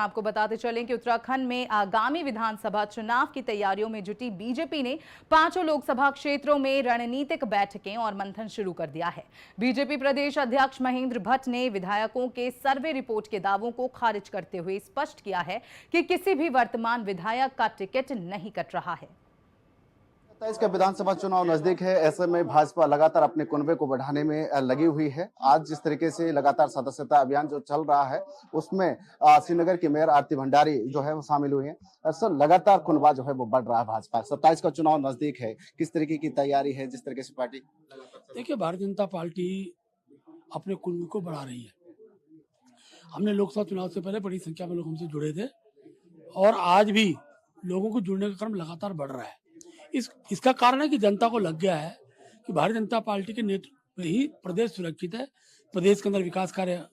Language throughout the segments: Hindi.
आपको बताते चलें कि उत्तराखंड में आगामी विधानसभा चुनाव की तैयारियों में जुटी बीजेपी ने पांचों लोकसभा क्षेत्रों में रणनीतिक बैठकें और मंथन शुरू कर दिया है। बीजेपी प्रदेश अध्यक्ष महेंद्र भट्ट ने विधायकों के सर्वे रिपोर्ट के दावों को खारिज करते हुए स्पष्ट किया है कि किसी भी वर्तमान विधायक का टिकट नहीं कट रहा है। 27 का विधानसभा चुनाव नजदीक है। ऐसे में भाजपा लगातार अपने कुनबे को बढ़ाने में लगी हुई है। आज जिस तरीके से लगातार सदस्यता अभियान जो चल रहा है उसमें श्रीनगर की मेयर आरती भंडारी जो है वो शामिल हुई है। सर लगातार कुनबा जो है वो बढ़ रहा है। भाजपा 27 का चुनाव नजदीक है, किस तरीके की तैयारी है जिस तरीके से पार्टी? देखिए, भारतीय जनता पार्टी अपने कुनबे को बढ़ा रही है। हमने लोकसभा चुनाव से पहले बड़ी संख्या में लोग हमसे जुड़े थे और आज भी लोगों को जुड़ने का क्रम लगातार बढ़ रहा है। इसका कारण है कि जनता को लग गया है कि भारतीय जनता पार्टी के नेतृत्व में ही प्रदेश सुरक्षित है, प्रदेश के अंदर विकास कार्य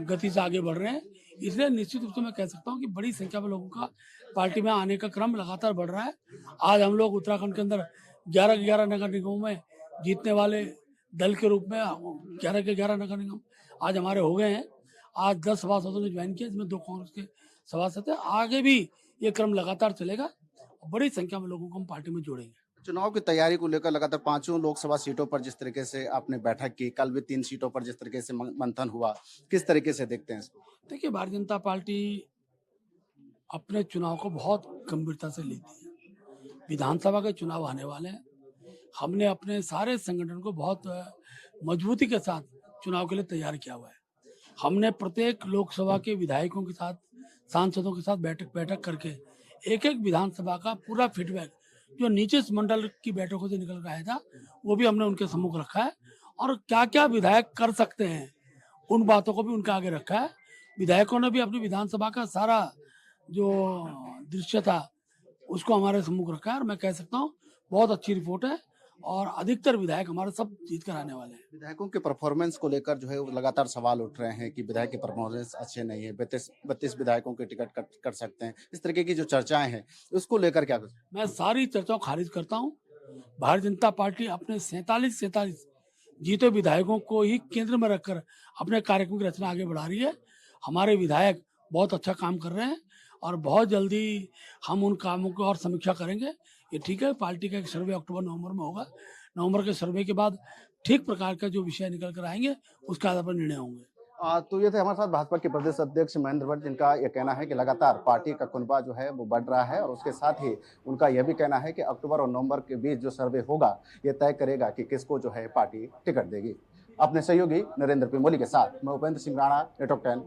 गति से आगे बढ़ रहे हैं। इसलिए निश्चित रूप से मैं कह सकता हूं कि बड़ी संख्या में लोगों का पार्टी में आने का क्रम लगातार बढ़ रहा है। आज हम लोग उत्तराखंड के अंदर 11 नगर निगमों में जीतने वाले दल के रूप में 11 के 11 नगर निगम आज हमारे हो गए हैं। आज 10 सभासदों ने ज्वाइन किया, जिसमें 2 कांग्रेस के सभासद हैं। आगे भी ये क्रम लगातार चलेगा। बड़ी संख्या में लोगों को हम पार्टी में जोड़ेंगे। चुनाव की तैयारी को लेकर लगातार पांचों लोकसभा सीटों पर जिस तरीके से आपने बैठक की, कल भी 3 सीटों पर जिस तरीके से मंथन हुआ, किस तरीके से देखते हैं इसको? देखिए, भारतीय जनता पार्टी अपने चुनाव को बहुत गंभीरता से लेती है। विधानसभा के चुनाव आने वाले हैं। हमने अपने सारे संगठन को बहुत मजबूती के साथ चुनाव के लिए तैयार किया हुआ है। हमने प्रत्येक लोकसभा के विधायकों के साथ, सांसदों के साथ बैठक करके एक विधानसभा का पूरा फीडबैक जो नीचे मंडल की बैठकों से निकल कर आया था वो भी हमने उनके सम्मुख रखा है और क्या क्या विधायक कर सकते हैं उन बातों को भी उनके आगे रखा है। विधायकों ने भी अपनी विधानसभा का सारा जो दृश्य था उसको हमारे सम्मुख रखा है और मैं कह सकता हूँ बहुत अच्छी रिपोर्ट है और अधिकतर विधायक हमारे सब जीत कर आने वाले हैं। विधायकों के परफॉर्मेंस को लेकर जो है वो लगातार सवाल उठ रहे हैं कि विधायक के परफॉर्मेंस अच्छे नहीं है, 32 विधायकों के टिकट कर सकते हैं, इस तरीके की जो चर्चाएं हैं उसको लेकर क्या कुछ? मैं सारी चर्चाओं खारिज करता हूँ। भारतीय जनता पार्टी अपने 47 जीते विधायकों को ही केंद्र में रखकर अपने कार्यक्रम की रचना आगे बढ़ा रही है। हमारे विधायक बहुत अच्छा काम कर रहे हैं और बहुत जल्दी हम उन कामों को और समीक्षा करेंगे। ये ठीक है, पार्टी का एक सर्वे अक्टूबर-नवंबर में होगा। नवंबर के सर्वे के बाद ठीक प्रकार का जो विषय निकल कर आएंगे उसके आधार पर निर्णय होंगे। तो ये थे हमारे साथ भाजपा के प्रदेश अध्यक्ष महेंद्र भट्ट, जिनका यह कहना है कि लगातार पार्टी का कुनबा जो है वो बढ़ रहा है और उसके साथ ही उनका यह भी कहना है कि अक्टूबर और नवंबर के बीच जो सर्वे होगा ये तय करेगा कि किसको जो है पार्टी टिकट देगी। अपने सहयोगी नरेंद्र पिमोली के साथ मैं उपेंद्र सिंह राणा, नेटवर्क 10।